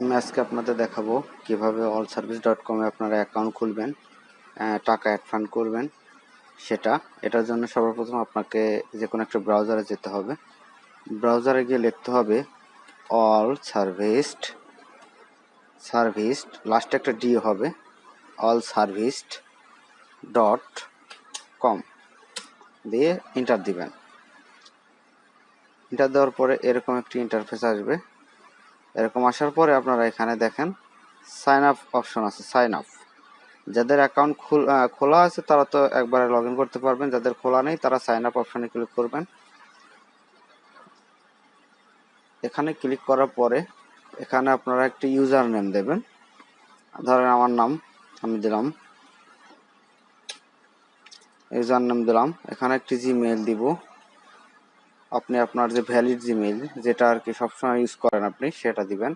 আমি আজকে আপনাদের দেখাবো কিভাবে allserviced.com এ আপনারা অ্যাকাউন্ট খুলবেন, টাকা অ্যাড ফান্ড করবেন সেটা। এটার জন্য সর্বপ্রথম আপনাকে যে কোনো একটা ব্রাউজারে যেতে হবে। ব্রাউজারে গিয়ে লিখতে হবে allserviced লাস্টে একটা ডি হবে, allserviced.com দিয়ে এন্টার দিবেন। এন্টার দেওয়ার পরে এরকম একটি ইন্টারফেস আসবে। এরকম আসার পরে আপনারা এখানে দেখেন সাইন আপ অপশন আছে। সাইন আপ, যাদের অ্যাকাউন্ট খোলা আছে তারা তো একবারে লগ ইন করতে পারবেন, যাদের খোলা নেই তারা সাইন আপ অপশনে ক্লিক করবেন। এখানে ক্লিক করার পরে এখানে আপনারা একটি ইউজার নেম দেবেন। ধরেন আমার নাম আমি দিলাম, ইউজার নেম দিলাম। এখানে একটি জিমেইল দিব। আপনি আপনার যে ভ্যালিড জিমেইল, যেটা আর কি সবসময় ইউজ করেন আপনি, সেটা দিবেন।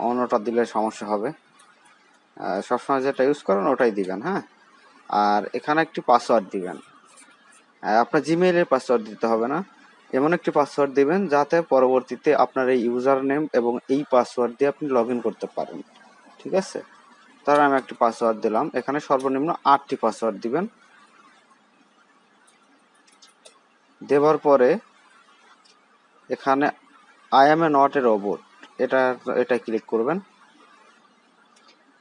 অন্যটা দিলে সমস্যা হবে। সবসময় যেটা ইউজ করেন ওটাই দিবেন, হ্যাঁ। আর এখানে একটি পাসওয়ার্ড দিবেন। আপনার জিমেইলের পাসওয়ার্ড দিতে হবে না, এমন একটি পাসওয়ার্ড দিবেন যাতে পরবর্তীতে আপনার এই ইউজার নেম এবং এই পাসওয়ার্ড দিয়ে আপনি লগ ইন করতে পারেন, ঠিক আছে। তাহলে আমি একটি পাসওয়ার্ড দিলাম। এখানে সর্বনিম্ন 8টি পাসওয়ার্ড দিবেন। দেওয়ার পরে এখানে I M A not a robot, এটা ক্লিক করবেন।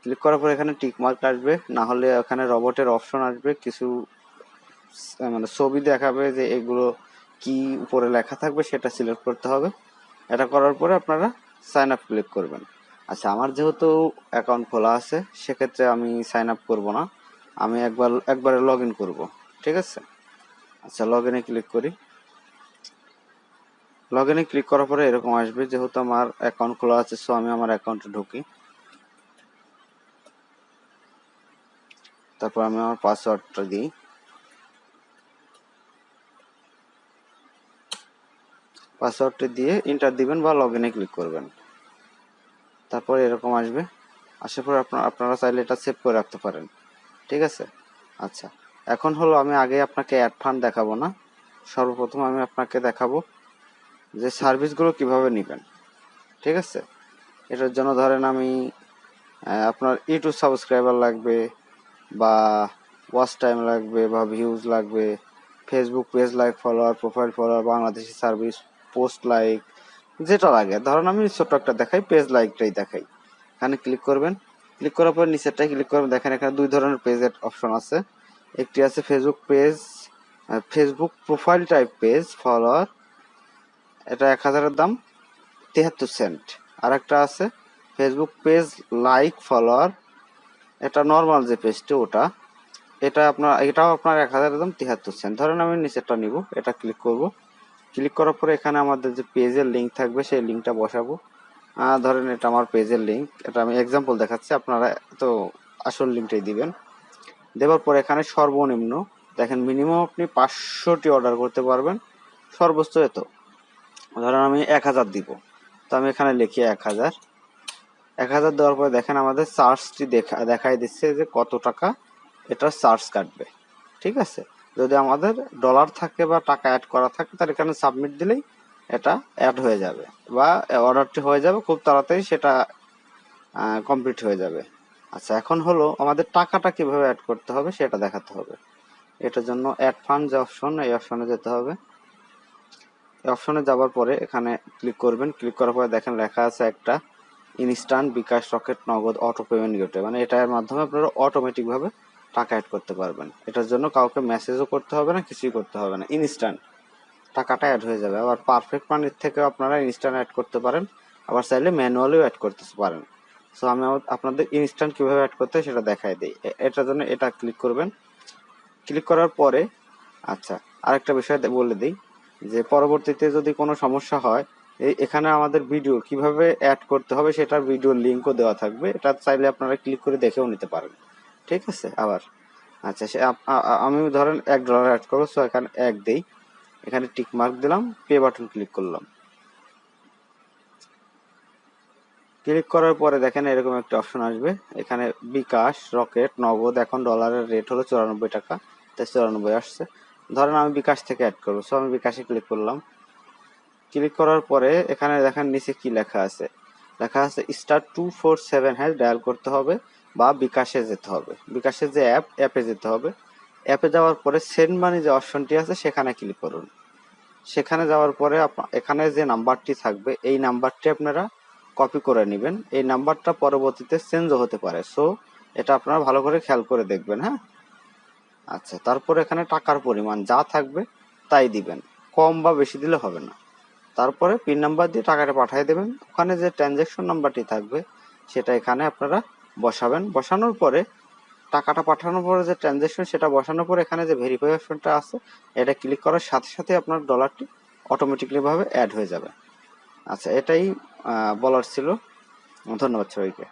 ক্লিক করার পরে এখানে টিক মার্ক আসবে, না হলে এখানে রোবটের অপশন আসবে, কিছু মানে ছবি দেখাবে যে এগুলো কি উপরে লেখা থাকবে, সেটা সিলেক্ট করতে হবে। এটা করার পরে আপনারা সাইন আপ ক্লিক করবেন। আচ্ছা, আমার যেহেতু অ্যাকাউন্ট খোলা আছে সেক্ষেত্রে আমি সাইন আপ করবো না, আমি একবারে লগ ইন করবো, ঠিক আছে। আচ্ছা, লগ ইনে ক্লিক করি। লগ ইনে ক্লিক করার পরে এরকম আসবে, যেহেতু আমার অ্যাকাউন্ট খোলা আছে সো আমি আমার অ্যাকাউন্টে ঢুকি। তারপর আমি আমার পাসওয়ার্ডটা দিই। পাসওয়ার্ডটা দিয়ে এন্টার দিবেন বা লগ ইনে ক্লিক করবেন। তারপর এরকম আসবে। আসার পর আপনারা চাইলে এটা সেভ করে রাখতে পারেন, ঠিক আছে। আচ্ছা, এখন হলো আমি আগে আপনাকে অ্যাড ফান্ড দেখাবো না, সর্বপ্রথম আমি আপনাকে দেখাবো যে সার্ভিসগুলো কিভাবে নেবেন, ঠিক আছে। এটার জন্য ধরেন আমি আপনার ইউটিউব সাবস্ক্রাইবার লাগবে, বা ওয়াচ টাইম লাগবে, বা ভিউজ লাগবে, Facebook page like follower, profile follower, Bangladeshi service, post like, যেটা লাগে। ধরেন আমি ছোট একটা দেখাই, পেজ লাইকটাই দেখাই। এখানে ক্লিক করবেন। ক্লিক করার পর নিচেরটাই ক্লিক করবেন। দেখেন এখানে দুই ধরনের পেজের অপশন আছে। একটি আছে Facebook page, Facebook profile type page follower, এটা 1000-এর দাম 73 সেন্ট। আর একটা আছে ফেসবুক পেজ লাইক ফলোয়ার, এটা নর্মাল যে পেজটি ওটা, এটাও আপনার 1000-এর দাম 73 সেন্ট। ধরেন আমি নিচেরটা নিব, এটা ক্লিক করব। ক্লিক করার পরে এখানে আমাদের যে পেজের লিঙ্ক থাকবে সেই লিঙ্কটা বসাবো। ধরেন এটা আমার পেজের লিঙ্ক, এটা আমি এক্সাম্পল দেখাচ্ছি, আপনারা তো আসল লিঙ্কটাই দিবেন। দেওয়ার পর এখানে সর্বনিম্ন দেখেন মিনিমাম আপনি 500টি অর্ডার করতে পারবেন, সর্বোচ্চ এত। ধরেন আমি 1000 দিব, তো আমি এখানে লিখি 1000 দেওয়ার পরে দেখেন আমাদের চার্জটি দেখাই দিচ্ছে যে কত টাকা এটা চার্জ কাটবে, ঠিক আছে। যদি আমাদের ডলার থাকে বা টাকা অ্যাড করা থাকে তাহলে এখানে সাবমিট দিলেই এটা অ্যাড হয়ে যাবে, বা অর্ডারটি হয়ে যাবে খুব তাড়াতাড়ি, সেটা কমপ্লিট হয়ে যাবে। আচ্ছা, এখন হলো আমাদের টাকাটা কিভাবে অ্যাড করতে হবে সেটা দেখাতে হবে। এটার জন্য অ্যাড ফান্ড যে অপশন, এই অপশনে যেতে হবে। এই অপশনে যাওয়ার পরে এখানে ক্লিক করবেন। ক্লিক করার পরে দেখেন লেখা আছে একটা ইনস্ট্যান্ট বিকাশ রকেট নগদ অটো পেমেন্ট গেটওয়ে, মানে এটার মাধ্যমে আপনারা অটোমেটিকভাবে টাকা অ্যাড করতে পারবেন। এটার জন্য কাউকে মেসেজও করতে হবে না, কিছুই করতে হবে না, ইনস্ট্যান্ট টাকাটা অ্যাড হয়ে যাবে। আবার পারফেক্ট মানির থেকে আপনারা ইনস্ট্যান্ট অ্যাড করতে পারেন, আবার চাইলে ম্যানুয়ালিও অ্যাড করতে পারেন। সো আমি আপনাদের ইনস্ট্যান্ট কীভাবে অ্যাড করতে হয় সেটা দেখাই দিই। এটার জন্য এটা ক্লিক করবেন। ক্লিক করার পরে আচ্ছা, আরেকটা বিষয় বলে দিই যে পরবর্তীতে যদি কোনো সমস্যা হয়, এখানে আমাদের ভিডিও কিভাবে অ্যাড করতে হবে সেটার ভিডিও লিঙ্কও দেওয়া থাকবে, এটা চাইলে আপনারা ক্লিক করে দেখেও নিতে পারেন, ঠিক আছে। আবার আচ্ছা, আমি ধরেন $1 অ্যাড করবো, সো এখানে 1 দেই, এখানে টিক মার্ক দিলাম, পে বাটন ক্লিক করলাম। ক্লিক করার পরে দেখেন এরকম একটা অপশন আসবে, এখানে বিকাশ রকেট নগদ, এখন ডলারের রেট হলো 94 টাকা, তাই 94 আসছে। ধরেন আমি বিকাশ থেকে অ্যাড করবো, সো আমি বিকাশে ক্লিক করলাম। ক্লিক করার পরে এখানে দেখেন নিচে কি লেখা আছে, লেখা আছে *247# ডায়াল করতে হবে বা বিকাশে যেতে হবে। বিকাশের যে অ্যাপে যেতে হবে। অ্যাপে যাওয়ার পরে সেন্ড মানি যে অপশনটি আছে সেখানে ক্লিক করুন। সেখানে যাওয়ার পরে এখানে যে নাম্বারটি থাকবে এই নাম্বারটি আপনারা কপি করে নেবেন। এই নাম্বারটা পরবর্তীতে চেঞ্জও হতে পারে, সো এটা আপনারা ভালো করে খেয়াল করে দেখবেন। হ্যাঁ, আচ্ছা, তারপর এখানে টাকার পরিমাণ যা থাকবে তাই দিবেন, কম বা বেশি দিলে হবে না। তারপরে পিন নাম্বার দিয়ে টাকাটা পাঠিয়ে দেবেন। ওখানে যে ট্রানজ্যাকশন নাম্বারটি থাকবে সেটা এখানে আপনারা বসাবেন। বসানোর পরে টাকাটা পাঠানোর পরে যে ট্রানজ্যাকশন সেটা বসানোর পরে এখানে যে ভেরিফাই অপশনটা আছে এটা ক্লিক করার সাথে সাথে আপনার ডলারটি অটোমেটিকলি ভাবে অ্যাড হয়ে যাবে। আচ্ছা, এটাই বলার ছিল। ধন্যবাদ সবাইকে।